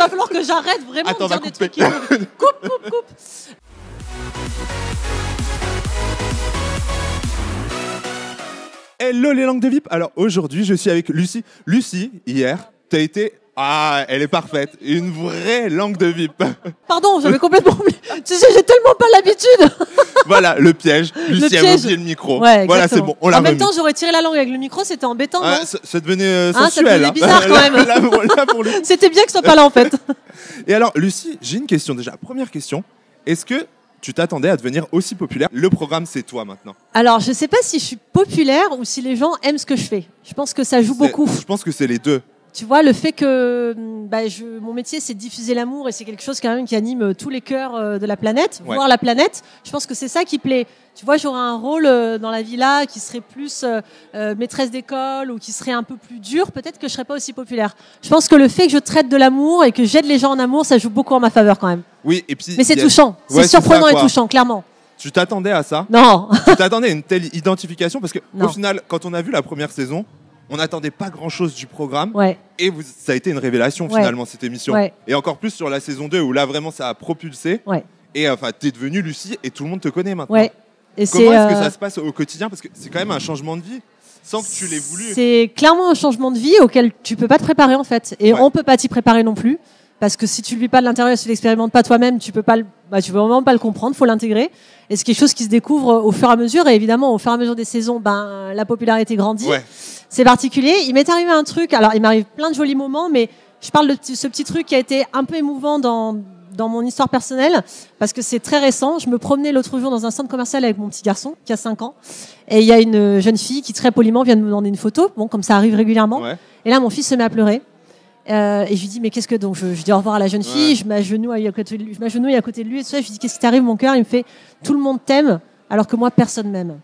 va falloir que j'arrête vraiment de dire des trucs qui... Coupe. Hello les langues de VIP. Alors aujourd'hui, je suis avec Lucie. Lucie, hier, t'as été... Ah, elle est parfaite. Une vraie langue de VIP. Pardon, j'avais complètement oublié. Tu sais, j'ai tellement pas l'habitude. Voilà, le piège. Lucie a oublié le micro. Ouais, voilà, c'est bon. On l'a en même remis. temps, j'aurais tiré la langue avec le micro, c'était embêtant. Ah, non ça devenait ça sensuel. devenait bizarre quand même. Là, pour le... C'était bien que ce soit pas là en fait. Et alors, Lucie, j'ai une question déjà. Première question. Est-ce que tu t'attendais à devenir aussi populaire? Le programme, c'est toi maintenant. Alors, je sais pas si je suis populaire ou si les gens aiment ce que je fais. Je pense que ça joue beaucoup. Je pense que c'est les deux. Tu vois, le fait que mon métier, c'est de diffuser l'amour et c'est quelque chose quand même qui anime tous les cœurs de la planète, voire la planète. Je pense que c'est ça qui plaît. Tu vois, j'aurais un rôle dans la villa qui serait plus maîtresse d'école ou qui serait un peu plus dur. Peut-être que je serais pas aussi populaire. Je pense que le fait que je traite de l'amour et que j'aide les gens en amour, ça joue beaucoup en ma faveur quand même. Oui, et puis. Mais c'est touchant. C'est surprenant et touchant, clairement. Tu t'attendais à ça? Non. Tu t'attendais à une telle identification? Parce que au final, quand on a vu la première saison, on n'attendait pas grand-chose du programme. Ouais. Et ça a été une révélation finalement, cette émission. Ouais. Et encore plus sur la saison 2 où là vraiment ça a propulsé. Ouais. Et enfin, t'es devenue Lucie et tout le monde te connaît maintenant. Ouais. Et comment est-ce que ça se passe au quotidien? Parce que c'est quand même un changement de vie sans que tu l'aies voulu. C'est clairement un changement de vie auquel tu peux pas te préparer en fait. Et on peut pas t'y préparer non plus. Parce que si tu le vis pas de l'intérieur, si tu l'expérimentes pas toi-même, tu peux vraiment pas le comprendre, faut l'intégrer. Et c'est quelque chose qui se découvre au fur et à mesure. Et évidemment, au fur et à mesure des saisons, la popularité grandit. Ouais. C'est particulier. Il m'est arrivé un truc. Alors, il m'arrive plein de jolis moments, mais je parle de ce petit truc qui a été un peu émouvant dans mon histoire personnelle, parce que c'est très récent. Je me promenais l'autre jour dans un centre commercial avec mon petit garçon, qui a 5 ans. Et il y a une jeune fille qui, très poliment, vient de me demander une photo. Bon, comme ça arrive régulièrement. Ouais. Et là, mon fils se met à pleurer. Et je lui dis, mais qu'est-ce que... Donc, je dis au revoir à la jeune fille, je m'agenouille à côté de lui, et tout ça. Je lui dis, qu'est-ce qui t'arrive, mon cœur? Il me fait, tout le monde t'aime, alors que moi, personne m'aime.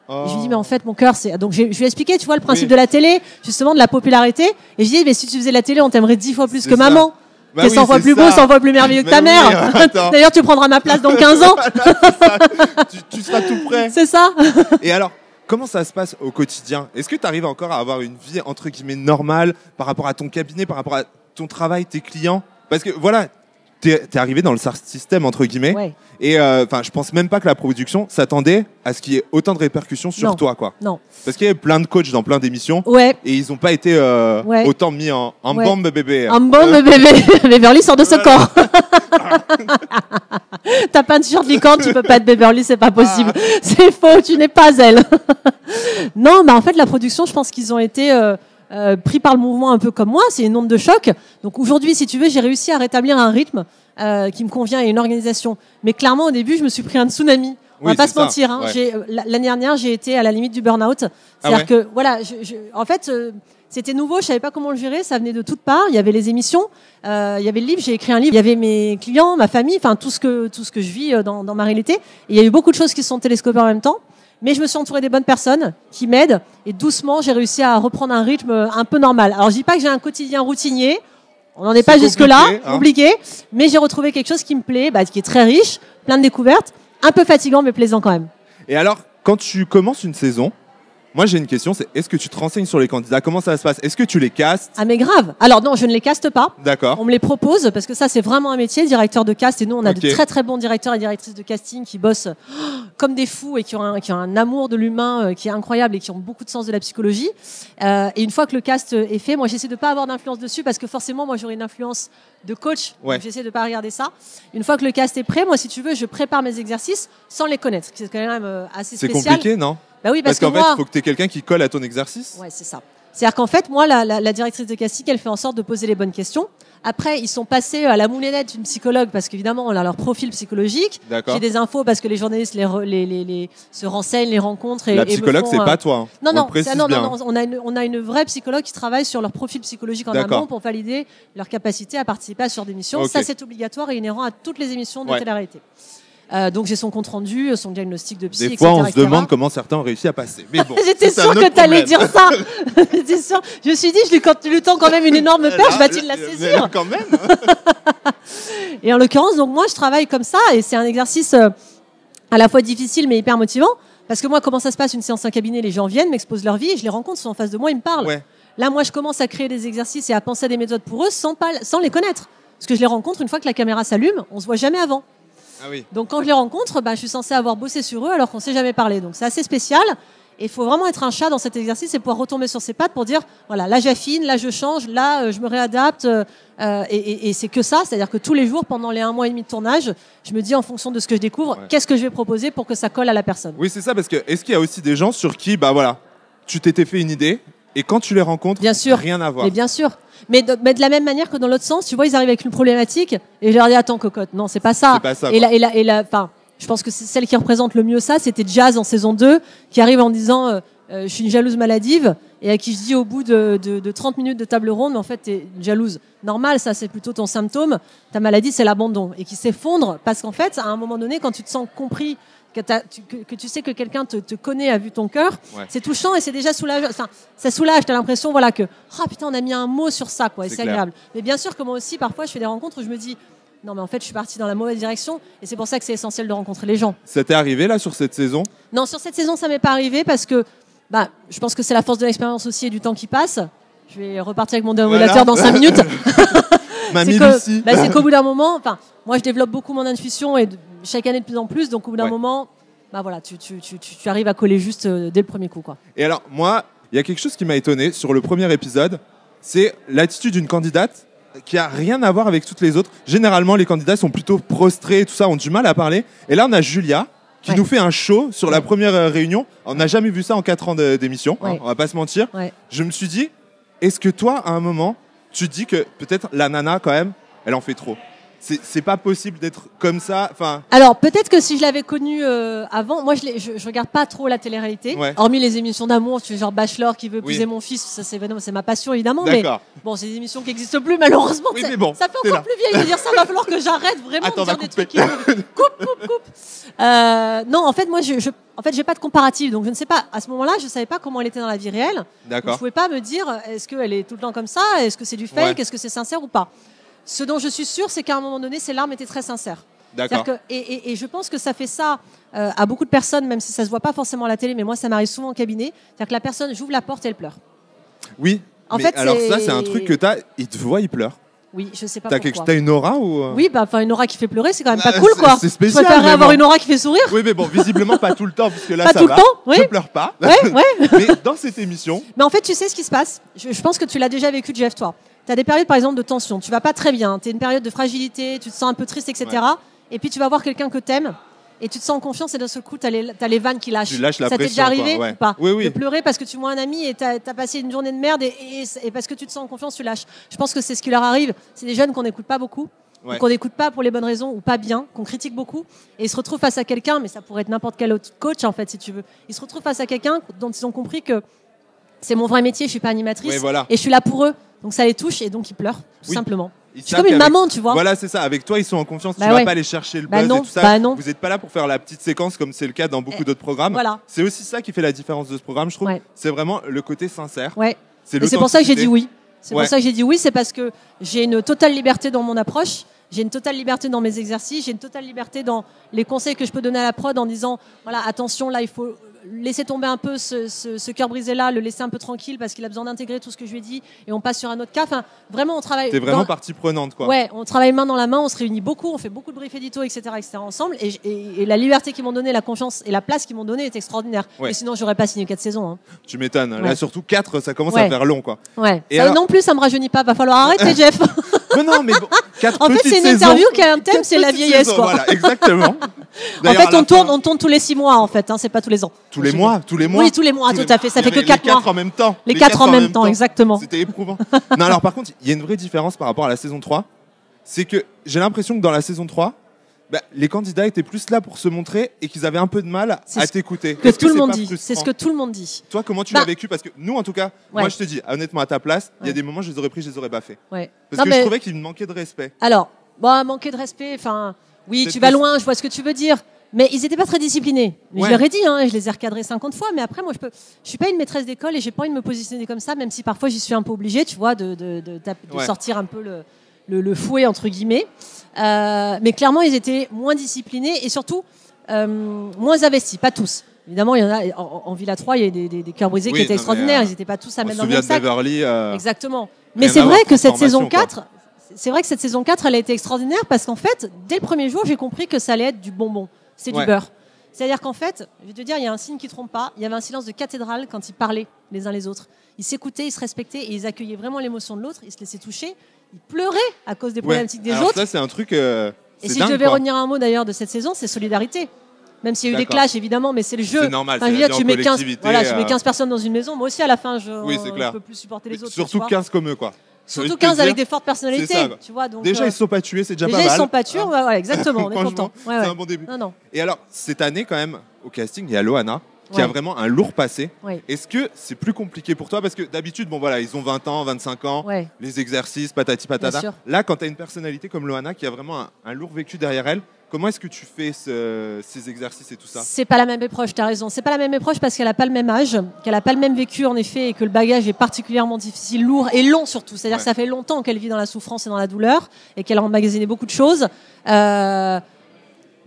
Et je lui dis, mais en fait, mon cœur, c'est... Donc, je lui ai expliqué, tu vois, le principe de la télé, justement, de la popularité. Et je lui dis, mais si tu faisais la télé, on t'aimerait 10 fois plus que maman. T'es 100 fois plus beau, 100 fois plus merveilleux que ta mère. D'ailleurs, tu prendras ma place dans 15 ans. tu seras tout prêt. C'est ça. Et alors, comment ça se passe au quotidien? Est-ce que tu arrives encore à avoir une vie, entre guillemets, normale par rapport à ton cabinet, par rapport à ton travail, tes clients? Parce que, voilà, t'es arrivé dans le SAR système, entre guillemets. Ouais. Et je pense même pas que la production s'attendait à ce qu'il y ait autant de répercussions sur toi, quoi. Non. Parce qu'il y avait plein de coachs dans plein d'émissions. Ouais. Et ils n'ont pas été autant mis en bombe bébé. En bombe bébé. Beverly sort de ce corps. T'as pas de t-shirt licorne, tu peux pas être Beverly, c'est pas possible. C'est faux, tu n'es pas elle. Non, mais en fait, la production, je pense qu'ils ont été pris par le mouvement un peu comme moi. C'est une onde de choc. Donc aujourd'hui, si tu veux, j'ai réussi à rétablir un rythme qui me convient et une organisation. Mais clairement, au début, je me suis pris un tsunami. On va pas se mentir. Hein. Ouais. L'année dernière, j'ai été à la limite du burn-out. C'est-à-dire que, voilà, en fait, c'était nouveau, je savais pas comment le gérer, ça venait de toutes parts. Il y avait les émissions, il y avait le livre, j'ai écrit un livre, il y avait mes clients, ma famille, enfin tout ce que je vis dans ma réalité. Et il y a eu beaucoup de choses qui se sont télescopées en même temps. Mais je me suis entourée des bonnes personnes qui m'aident. Et doucement, j'ai réussi à reprendre un rythme un peu normal. Alors, je dis pas que j'ai un quotidien routinier. On n'en est pas jusque-là, compliqué. Mais j'ai retrouvé quelque chose qui me plaît, qui est très riche, plein de découvertes, un peu fatigant, mais plaisant quand même. Et alors, quand tu commences une saison, moi j'ai une question, c'est est-ce que tu te renseignes sur les candidats? Comment ça se passe? Est-ce que tu les castes? Ah mais grave. Alors non, je ne les caste pas. D'accord. On me les propose parce que ça c'est vraiment un métier, directeur de cast. Et nous on a de très très bons directeurs et directrices de casting qui bossent comme des fous et qui ont un amour de l'humain qui est incroyable et qui ont beaucoup de sens de la psychologie. Et une fois que le cast est fait, moi j'essaie de pas avoir d'influence dessus parce que forcément moi j'aurai une influence de coach. Donc j'essaie de pas regarder ça. Une fois que le cast est prêt, moi si tu veux, je prépare mes exercices sans les connaître. C'est quand même assez spécial. C'est compliqué, non? Bah oui, parce qu'en fait, il faut que tu aies quelqu'un qui colle à ton exercice. Ouais, c'est ça. C'est-à-dire qu'en fait, moi, la directrice de casting, elle fait en sorte de poser les bonnes questions. Après, ils sont passés à la moulinette d'une psychologue parce qu'évidemment, on a leur profil psychologique. J'ai des infos parce que les journalistes se renseignent, les rencontrent. La psychologue, c'est pas toi. Non, on a une vraie psychologue qui travaille sur leur profil psychologique en amont pour valider leur capacité à participer à ce genre d'émissions. Ça, c'est obligatoire et inhérent à toutes les émissions de télé-réalité. Donc j'ai son compte rendu, son diagnostic de psy, etc. Des fois, on se demande comment certains ont réussi à passer. Mais bon, j'étais sûre que tu allais dire ça. J'étais sûre. Je me suis dit, je lui tends quand même une énorme perche, va-t-il la saisir? Quand même. Et en l'occurrence, donc moi, je travaille comme ça, et c'est un exercice à la fois difficile mais hyper motivant, parce que moi, comment ça se passe une séance en cabinet? Les gens viennent, m'exposent leur vie, et je les rencontre, ils sont en face de moi, ils me parlent. Ouais. Là, moi, je commence à créer des exercices et à penser à des méthodes pour eux sans les connaître. Parce que je les rencontre une fois que la caméra s'allume, on se voit jamais avant. Ah oui. Donc quand je les rencontre, je suis censée avoir bossé sur eux alors qu'on s'est jamais parlé. Donc c'est assez spécial. Et il faut vraiment être un chat dans cet exercice et pouvoir retomber sur ses pattes pour dire, voilà, là j'affine, là je change, là je me réadapte. Et c'est que ça, c'est-à-dire que tous les jours, pendant les 1 mois et demi de tournage, je me dis en fonction de ce que je découvre, qu'est-ce que je vais proposer pour que ça colle à la personne. Oui, c'est ça, parce que est-ce qu'il y a aussi des gens sur qui, tu t'étais fait une idée et quand tu les rencontres, bien sûr, rien à voir. Mais bien sûr. Mais de la même manière que dans l'autre sens, tu vois, ils arrivent avec une problématique et je leur dis, attends, cocotte, non, c'est pas ça. C'est pas ça. Je pense que c'est celle qui représente le mieux ça, c'était Jazz en saison 2, qui arrive en disant je suis une jalouse maladive, et à qui je dis au bout de 30 minutes de table ronde, mais en fait, t'es une jalouse normale, ça c'est plutôt ton symptôme, ta maladie c'est l'abandon, et qui s'effondre, parce qu'en fait, à un moment donné, quand tu te sens compris, que tu sais que quelqu'un te connaît, a vu ton cœur, c'est touchant et c'est déjà soulageant. Enfin, ça soulage, t'as l'impression que, putain, on a mis un mot sur ça, quoi, et c'est agréable. Mais bien sûr que moi aussi, parfois, je fais des rencontres où je me dis, non, mais en fait, je suis partie dans la mauvaise direction et c'est pour ça que c'est essentiel de rencontrer les gens. Ça t'est arrivé, là, sur cette saison ? Non, sur cette saison, ça m'est pas arrivé parce que je pense que c'est la force de l'expérience aussi et du temps qui passe. Je vais repartir avec mon déambulateur dans 5 minutes. Mamie Lucie. C'est qu'au bout d'un moment, moi, je développe beaucoup mon intuition et chaque année de plus en plus. Donc, au bout d'un moment, tu arrives à coller juste dès le premier coup, quoi. Et alors, moi, il y a quelque chose qui m'a étonné sur le premier épisode, c'est l'attitude d'une candidate qui a rien à voir avec toutes les autres. Généralement, les candidats sont plutôt prostrés et tout ça, ont du mal à parler. Et là, on a Julia qui nous fait un show sur la première réunion. On n'a jamais vu ça en 4 ans d'émission, on va pas se mentir. Je me suis dit, est-ce que toi, à un moment, tu te dis que peut-être la nana, quand même, elle en fait trop ? C'est pas possible d'être comme ça. Alors peut-être que si je l'avais connue avant, moi je regarde pas trop la télé-réalité, hormis les émissions d'amour, tu sais, genre Bachelor qui veut épouser mon fils, ça c'est ma passion évidemment. Mais bon, c'est des émissions qui n'existent plus malheureusement. Ça fait encore plus vieille de dire ça, va falloir que j'arrête vraiment de dire des trucs qui coupe. Non, en fait moi j'ai pas de comparatif, donc je ne sais pas. À ce moment-là, je savais pas comment elle était dans la vie réelle. Donc, je pouvais pas me dire est-ce qu'elle est tout le temps comme ça, est-ce que c'est du fake, est-ce que c'est sincère ou pas. Ce dont je suis sûre, c'est qu'à un moment donné, ses larmes étaient très sincères. D'accord. Et je pense que ça fait ça à beaucoup de personnes, même si ça se voit pas forcément à la télé, mais moi, ça m'arrive souvent en cabinet. C'est-à-dire que la personne, j'ouvre la porte et elle pleure. Oui. Alors ça, c'est un truc que il te voit, il pleure. Oui, je sais pas pourquoi. T'as une aura ou Oui, une aura qui fait pleurer, c'est quand même pas cool, quoi. C'est spécial. Je préférerais avoir une aura qui fait sourire. Oui, mais bon, visiblement pas tout le temps, parce que là, pas ça tout va. Le temps, oui. Je pleure pas. Ouais. Mais dans cette émission. Mais en fait, tu sais ce qui se passe. Je pense que tu l'as déjà vécu, Jeff, toi. Tu as des périodes, par exemple, de tension. Tu vas pas très bien. Tu es une période de fragilité, tu te sens un peu triste, etc. Et puis, tu vas voir quelqu'un que t'aimes et tu te sens en confiance et d'un seul coup, tu as les vannes qui lâchent. Tu lâches la pression. Ça t'est déjà arrivé ou pas Oui. De pleurer parce que tu vois un ami et tu as passé une journée de merde et parce que tu te sens en confiance, tu lâches. Je pense que c'est ce qui leur arrive. C'est des jeunes qu'on n'écoute pas beaucoup, qu'on n'écoute pas pour les bonnes raisons ou pas bien, qu'on critique beaucoup. Et ils se retrouvent face à quelqu'un, mais ça pourrait être n'importe quel autre coach, en fait, si tu veux. Ils se retrouvent face à quelqu'un dont ils ont compris que c'est mon vrai métier, je suis pas animatrice et je suis là pour eux. Donc ça les touche et donc ils pleurent, tout simplement. Je suis comme une maman, tu vois. Voilà, c'est ça. Avec toi, ils sont en confiance. Tu vas pas aller chercher le buzz et tout ça. Non. Vous n'êtes pas là pour faire la petite séquence comme c'est le cas dans beaucoup d'autres programmes. Voilà. C'est aussi ça qui fait la différence de ce programme, je trouve. C'est vraiment le côté sincère. C'est pour ça que j'ai dit oui. C'est pour ça que j'ai dit oui, c'est parce que j'ai une totale liberté dans mon approche. J'ai une totale liberté dans mes exercices, j'ai une totale liberté dans les conseils que je peux donner à la prod en disant voilà, attention, là il faut laisser tomber un peu ce cœur brisé là, le laisser un peu tranquille parce qu'il a besoin d'intégrer tout ce que je lui ai dit et on passe sur un autre cas. Enfin, vraiment on travaille. T'es vraiment partie prenante, quoi. Ouais, on travaille main dans la main, on se réunit beaucoup, on fait beaucoup de briefs édito, etc., ensemble et la liberté qu'ils m'ont donnée, la confiance et la place qu'ils m'ont donnée est extraordinaire. Et sinon j'aurais pas signé 4 saisons. Hein. Tu m'étonnes. Là surtout 4, ça commence à faire long, quoi. Et alors... non plus, ça me rajeunit pas. Va falloir arrêter, Jeff. Non, mais bon, 4 en fait, c'est une interview qui a un thème, c'est la vieillesse, quoi. Voilà, exactement. En fait, on tourne tous les 6 mois, en fait, hein, c'est pas tous les ans. Tous les mois. Oui, tous les mois, tout à fait. Ça fait que 4 mois. Les 4 en même temps. Les 4 en même temps, exactement. C'était éprouvant. Non, alors par contre, il y a une vraie différence par rapport à la saison 3. C'est que j'ai l'impression que dans la saison 3, les candidats étaient plus là pour se montrer et qu'ils avaient un peu de mal à t'écouter. C'est ce que tout le monde dit. Toi, comment tu l'as vécu? Parce que nous, en tout cas, moi, je te dis, honnêtement, à ta place, il y a des moments, je les aurais pris, je les aurais pas fait. Parce que je trouvais qu'il me manquait de respect. Alors, manquer de respect, enfin, oui, tu vas loin, je vois ce que tu veux dire. Mais ils étaient pas très disciplinés. Mais je leur ai dit, hein, je les ai recadrés 50 fois. Mais après, moi, je suis pas une maîtresse d'école et j'ai pas envie de me positionner comme ça, même si parfois j'y suis un peu obligée, tu vois, de sortir un peu le fouet entre guillemets. Mais clairement, ils étaient moins disciplinés et surtout moins investis. Pas tous. Évidemment, il y en a en Villa 3, il y a des cœurs brisés qui étaient extraordinaires. Ils n'étaient pas tous à mettre dans le même sac. Beverly, exactement. Mais c'est vrai que cette saison 4, c'est vrai que cette saison 4, elle a été extraordinaire parce qu'en fait, dès le premier jour, j'ai compris que ça allait être du bonbon. C'est du beurre. C'est-à-dire qu'en fait, je vais te dire, il y a un signe qui ne trompe pas. Il y avait un silence de cathédrale quand ils parlaient les uns les autres. Ils s'écoutaient, ils se respectaient et ils accueillaient vraiment l'émotion de l'autre. Ils se laissaient toucher. Ils pleuraient à cause des problématiques des autres. Ça, c'est un truc. Et si je devais retenir un mot d'ailleurs de cette saison, c'est solidarité. Même s'il y a eu des clashs, évidemment, mais c'est le jeu. C'est normal. Enfin, tu mets 15 personnes dans une maison. Moi aussi, à la fin, je ne peux plus supporter les autres. Surtout 15 comme eux, quoi. Surtout 15 avec des fortes personnalités. Tu vois, donc, déjà, ils ne sont pas tués, c'est déjà pas mal. Déjà, ils ne sont pas tués, exactement, on est content. C'est un bon début. Et alors, cette année, quand même, au casting, il y a Loana, qui a vraiment un lourd passé. Est-ce que c'est plus compliqué pour toi? Parce que d'habitude, ils ont 20 ans, 25 ans, les exercices, patati patata. Là, quand tu as une personnalité comme Loana, qui a vraiment un lourd vécu derrière elle, comment est-ce que tu fais ces exercices et tout ça? C'est pas la même approche, tu as raison. C'est pas la même approche parce qu'elle n'a pas le même âge, qu'elle n'a pas le même vécu en effet, et que le bagage est particulièrement difficile, lourd et long surtout. C'est-à-dire que ça fait longtemps qu'elle vit dans la souffrance et dans la douleur et qu'elle a emmagasiné beaucoup de choses.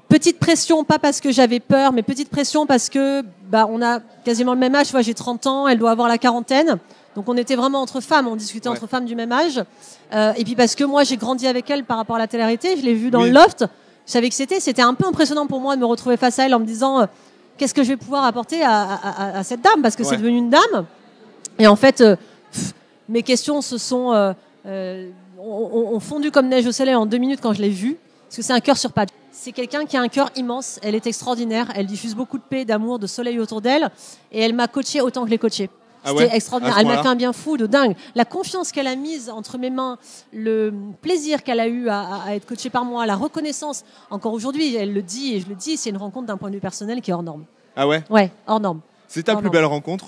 Petite pression, pas parce que j'avais peur, mais petite pression parce que on a quasiment le même âge. Tu vois, j'ai 30 ans, elle doit avoir la quarantaine. Donc on était vraiment entre femmes, on discutait entre femmes du même âge. Et puis parce que moi j'ai grandi avec elle par rapport à la télé-réalité, je l'ai vue dans le loft. Je savais que c'était un peu impressionnant pour moi de me retrouver face à elle en me disant qu'est-ce que je vais pouvoir apporter à cette dame, parce que c'est devenu une dame. Et en fait, mes questions ont fondu comme neige au soleil en 2 minutes quand je l'ai vue, parce que c'est un cœur sur pattes. C'est quelqu'un qui a un cœur immense, elle est extraordinaire, elle diffuse beaucoup de paix, d'amour, de soleil autour d'elle, et elle m'a coachée autant que je l'ai coachée. C'était extraordinaire. Elle m'a fait un bien fou de dingue. La confiance qu'elle a mise entre mes mains, le plaisir qu'elle a eu à être coachée par moi, la reconnaissance. Encore aujourd'hui, elle le dit et je le dis, c'est une rencontre d'un point de vue personnel qui est hors norme. Ah ouais? Ouais, hors norme. C'est ta plus belle rencontre?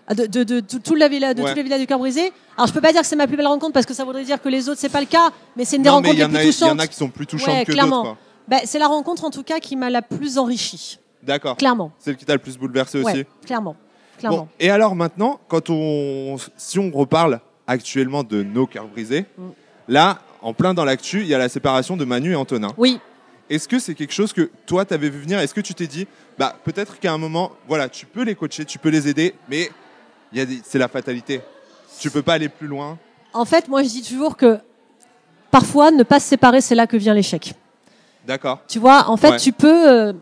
De toute la villa, toutes les villas du Cœur Brisé. Alors je peux pas dire que c'est ma plus belle rencontre parce que ça voudrait dire que les autres c'est pas le cas, mais c'est une des rencontres les plus touchantes. Il y en a qui sont plus touchantes que d'autres. C'est la rencontre en tout cas qui m'a la plus enrichie. D'accord. Clairement. Celle qui t'a le plus bouleversé aussi. Clairement. Bon, et alors maintenant, si on reparle actuellement de nos cœurs brisés, là, en plein dans l'actu, il y a la séparation de Manu et Antonin. Oui. Est-ce que c'est quelque chose que toi, tu avais vu venir? Est-ce que tu t'es dit, peut-être qu'à un moment, tu peux les coacher, tu peux les aider, mais c'est la fatalité. Tu peux pas aller plus loin. En fait, moi, je dis toujours que parfois, ne pas se séparer, c'est là que vient l'échec. D'accord. Tu vois, en fait, tu peux...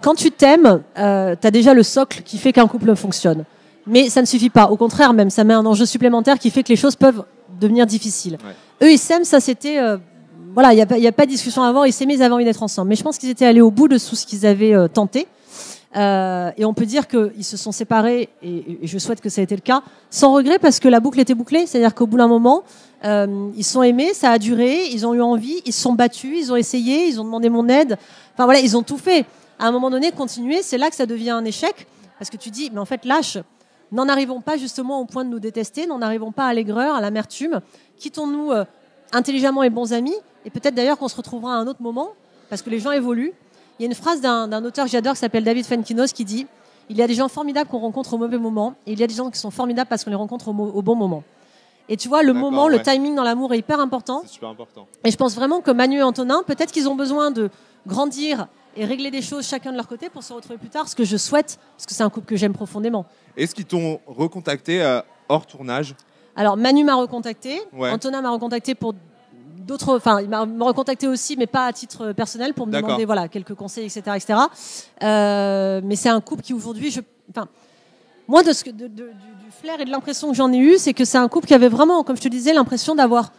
quand tu t'aimes, tu as déjà le socle qui fait qu'un couple fonctionne. Mais ça ne suffit pas. Au contraire, même, ça met un enjeu supplémentaire qui fait que les choses peuvent devenir difficiles. Eux, ils s'aiment, ça c'était... il n'y a pas de discussion avant, ils s'aimaient, ils avaient envie d'être ensemble. Mais je pense qu'ils étaient allés au bout de tout ce qu'ils avaient tenté. Et on peut dire qu'ils se sont séparés, et je souhaite que ça ait été le cas, sans regret, parce que la boucle était bouclée. C'est-à-dire qu'au bout d'un moment, ils se sont aimés, ça a duré, ils ont eu envie, ils se sont battus, ils ont essayé, ils ont demandé mon aide. Enfin voilà, ils ont tout fait. À un moment donné, continuer, c'est là que ça devient un échec, parce que tu dis, mais en fait, lâche, n'en arrivons pas justement au point de nous détester, n'en arrivons pas à l'aigreur, à l'amertume, quittons-nous intelligemment et bons amis, et peut-être d'ailleurs qu'on se retrouvera à un autre moment, parce que les gens évoluent. Il y a une phrase d'un auteur que j'adore qui s'appelle David Fenkinos qui dit « Il y a des gens formidables qu'on rencontre au mauvais moment, et il y a des gens qui sont formidables parce qu'on les rencontre au bon moment. » Et tu vois, le moment, le timing dans l'amour est hyper important. C'est super important. Et je pense vraiment que Manu et Antonin, peut-être qu'ils ont besoin de grandir et régler des choses chacun de leur côté pour se retrouver plus tard, ce que je souhaite, parce que c'est un couple que j'aime profondément. Est-ce qu'ils t'ont recontacté hors tournage? Alors, Manu m'a recontacté, Antonin m'a recontacté pour d'autres... Enfin, il m'a recontacté aussi, mais pas à titre personnel, pour me demander quelques conseils, etc. Mais c'est un couple qui, aujourd'hui... Moi, du flair et de l'impression que j'en ai eu, c'est que c'est un couple qui avait vraiment, comme je te disais, l'impression d'avoir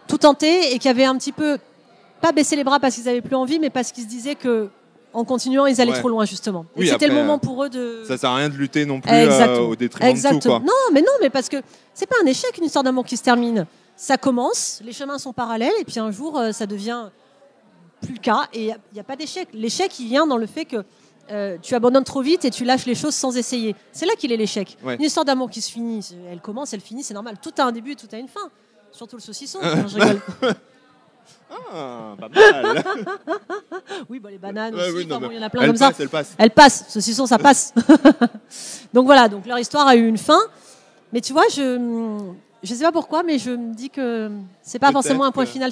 tout tenté et qui avait un petit peu... pas baissé les bras parce qu'ils n'avaient plus envie, mais parce qu'ils se disaient que en continuant, ils allaient trop loin, justement. Et oui, c'était le moment pour eux de... Ça sert à rien de lutter non plus au détriment de tout, quoi. Non, mais parce que c'est pas un échec, une histoire d'amour qui se termine. Ça commence, les chemins sont parallèles, et puis un jour, ça devient plus le cas, et il n'y a pas d'échec. L'échec, il vient dans le fait que tu abandonnes trop vite et tu lâches les choses sans essayer. C'est là qu'il est l'échec. Une histoire d'amour qui se finit, elle commence, elle finit, c'est normal. Tout a un début, tout a une fin. Surtout le saucisson, je rigole. Ah, pas mal. Oui, les bananes aussi, il y en a plein comme ça. Elle passe, saucisson, ça passe. Donc voilà, donc leur histoire a eu une fin. Mais tu vois, je sais pas pourquoi, mais je me dis que c'est pas forcément un point final.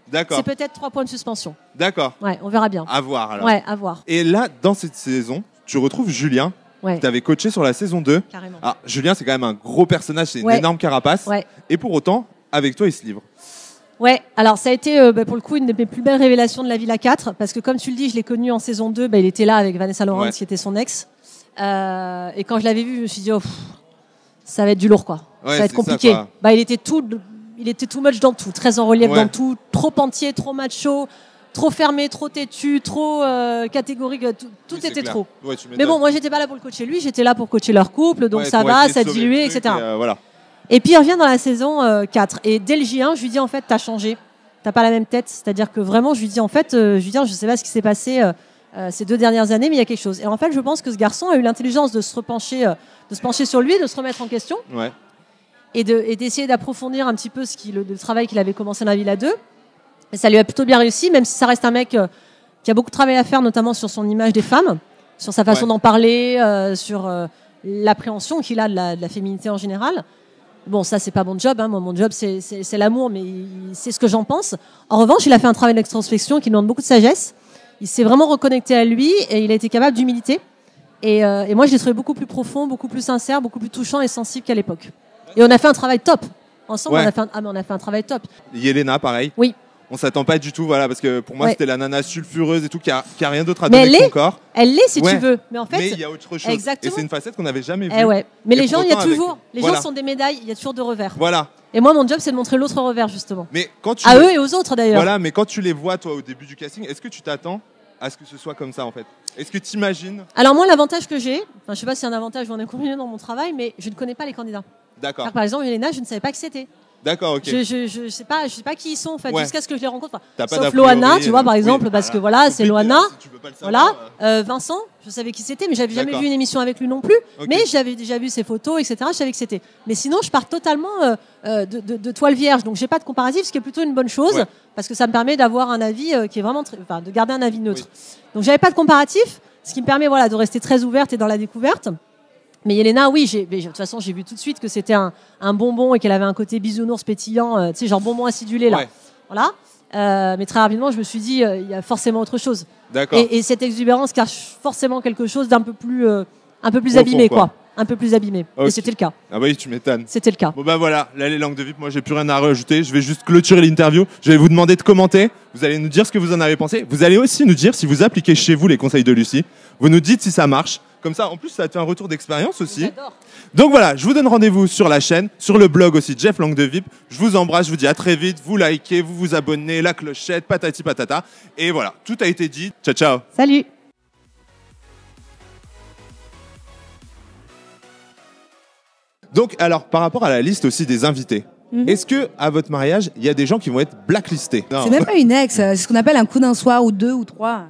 D'accord. C'est peut-être 3 points de suspension. D'accord. Ouais, on verra bien. À voir alors. Ouais, à voir. Et là, dans cette saison, tu retrouves Julien. Que tu avais coaché sur la saison 2. Carrément. Julien, c'est quand même un gros personnage, c'est une énorme carapace. Et pour autant, avec toi, il se livre. Ouais, alors ça a été pour le coup une de mes plus belles révélations de la Villa 4, parce que comme tu le dis, je l'ai connu en saison 2, il était là avec Vanessa Lawrence, qui était son ex. Et quand je l'avais vu, je me suis dit, ça va être du lourd, quoi. Ouais, ça va être compliqué. Ça, il était too much dans tout, très en relief dans tout, trop entier, trop macho, trop fermé, trop têtu, trop catégorique, tout était trop. Ouais, mais bon, moi j'étais pas là pour le coacher lui, j'étais là pour coacher leur couple, donc ça va, ça a dilué, etc. Voilà. Et puis il revient dans la saison 4. Et dès le J1, je lui dis en fait, t'as changé. T'as pas la même tête. C'est-à-dire que vraiment, je lui dis en fait, je sais pas ce qui s'est passé ces 2 dernières années, mais il y a quelque chose. Et en fait, je pense que ce garçon a eu l'intelligence de se pencher sur lui, de se remettre en question. Ouais. Et d'essayer d'approfondir un petit peu le travail qu'il avait commencé dans la Villa 2. Et ça lui a plutôt bien réussi, même si ça reste un mec qui a beaucoup de travail à faire, notamment sur son image des femmes, sur sa façon d'en parler, sur l'appréhension qu'il a de la féminité en général. Bon, ça, c'est pas mon job. Moi, mon job, c'est l'amour, mais c'est ce que j'en pense. En revanche, il a fait un travail d'introspection qui demande beaucoup de sagesse. Il s'est vraiment reconnecté à lui et il a été capable d'humilité. Et moi, je l'ai trouvé beaucoup plus profond, beaucoup plus sincère, beaucoup plus touchant et sensible qu'à l'époque. Et on a fait un travail top. Ensemble, on a fait un travail top. Yelena, pareil. Oui. On s'attend pas du tout, voilà, parce que pour moi, c'était la nana sulfureuse et tout, qui a rien d'autre à donner que son corps. Elle l'est, si tu veux. Mais en fait, mais il y a autre chose. Exactement. Et c'est une facette qu'on n'avait jamais vue. Mais les gens, il y a toujours. Les gens sont des médailles, il y a toujours 2 revers. Voilà. Et moi, mon job, c'est de montrer l'autre revers, justement. Mais quand à eux et aux autres, d'ailleurs. Voilà, mais quand tu les vois, toi, au début du casting, est-ce que tu t'attends à ce que ce soit comme ça, en fait? Est-ce que tu imagines? Alors, moi, l'avantage que j'ai, je sais pas si c'est un avantage ou un inconvénient dans mon travail, mais je ne connais pas les candidats. D'accord. Par exemple, Yelena, je ne savais pas qui c'était. D'accord, ok. Je sais pas qui ils sont en fait, jusqu'à ce que je les rencontre. Sauf Loana, tu vois, par exemple, parce que voilà, c'est Loana. Si tu peux pas le savoir, Vincent, je savais qui c'était, mais j'avais jamais vu une émission avec lui non plus. Mais j'avais déjà vu ses photos, etc. Je savais que c'était. Mais sinon, je pars totalement de toile vierge, donc j'ai pas de comparatif, ce qui est plutôt une bonne chose, parce que ça me permet d'avoir un avis qui est vraiment, de garder un avis neutre. Donc j'avais pas de comparatif, ce qui me permet de rester très ouverte et dans la découverte. Mais Yelena, oui, de toute façon, j'ai vu tout de suite que c'était un bonbon et qu'elle avait un côté bisounours pétillant, tu sais, genre bonbon acidulé, là. Voilà. Mais très rapidement, je me suis dit, il y a forcément autre chose. D'accord. Et cette exubérance cache forcément quelque chose d'un peu plus abîmé, quoi. Un peu plus abîmé. Et c'était le cas. Ah oui, tu m'étonnes. C'était le cas. Bon, voilà, là, les langues de VIP, moi, j'ai plus rien à rajouter. Je vais juste clôturer l'interview. Je vais vous demander de commenter. Vous allez nous dire ce que vous en avez pensé. Vous allez aussi nous dire si vous appliquez chez vous les conseils de Lucie. Vous nous dites si ça marche. Comme ça, en plus, ça a fait un retour d'expérience aussi. J'adore. Donc voilà, je vous donne rendez-vous sur la chaîne, sur le blog aussi, Jeff Langue de VIP. Je vous embrasse, je vous dis à très vite. Vous likez, vous vous abonnez, la clochette, patati patata. Et voilà, tout a été dit. Ciao, ciao. Salut. Donc, alors, par rapport à la liste aussi des invités, est-ce que à votre mariage, il y a des gens qui vont être blacklistés? C'est même pas une ex, c'est ce qu'on appelle un coup d'un soir ou 2 ou 3.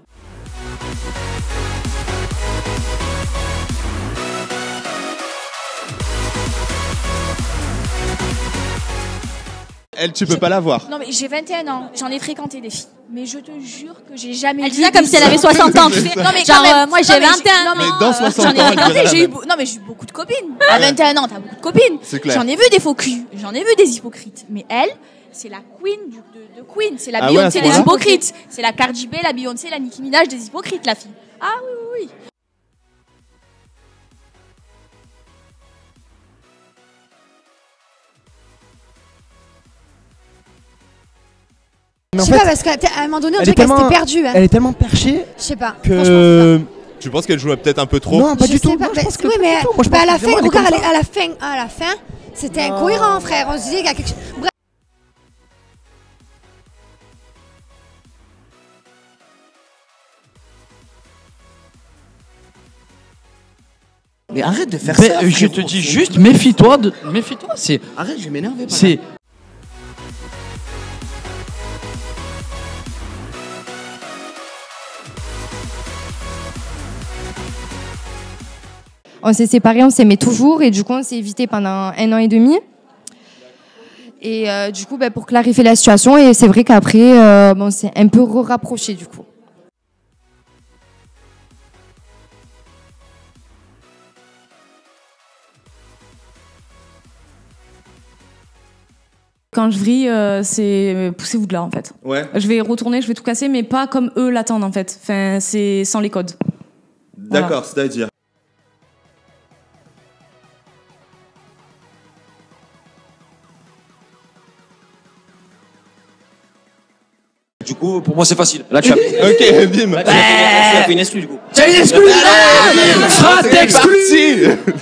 Elle, tu peux pas la voir. Non mais j'ai 21 ans, j'en ai fréquenté des filles. Mais je te jure que j'ai jamais Elle vu. dit ça comme si elle avait 60 ans, tu sais. Non mais genre, quand même. moi j'ai 21. Mais dans 60 J'en ai ans, elle fréquenté, dirait la j'ai eu, même. non mais j'ai eu beaucoup de copines. À 21 ans, t'as beaucoup de copines. C'est clair. J'en ai vu des faux culs, j'en ai vu des hypocrites. Mais elle, c'est la queen de Queen, c'est la Ah ouais, à Beyoncé ce des point-là hypocrites. C'est la Cardi B, la Beyoncé, la Nicki Minaj des hypocrites, la fille. Ah oui, oui, oui. Je sais pas, parce qu'à un moment donné, on dirait qu'elle s'était perdue. Elle est tellement perchée Je sais pas. que. Tu penses qu'elle jouait peut-être un peu trop? Non, pas Je du sais tout. pas. Moi, je pense que Oui, pas mais du tout. Moi, je pense à la que fin, vraiment, elle est regarde, comme ça. à la fin, c'était incohérent, frère. On se disait qu'il y a quelque chose. Bref. Mais arrête de faire ça. Je te dis juste, méfie-toi. Méfie-toi. Arrête, je vais m'énerver. C'est. On s'est séparés, on s'aimait toujours et du coup on s'est évité pendant 1 an et demi. Et du coup, pour clarifier la situation, et c'est vrai qu'après, on s'est un peu rapprochés du coup. Quand je vrille, c'est poussez-vous de là en fait. Ouais. Je vais retourner, je vais tout casser, mais pas comme eux l'attendent en fait. Enfin, c'est sans les codes. D'accord, c'est-à-dire. coup, pour moi, c'est facile. Là, tu as Ok, bim. tu as fait une exclue, du coup. T'as une exclue. C'est parti.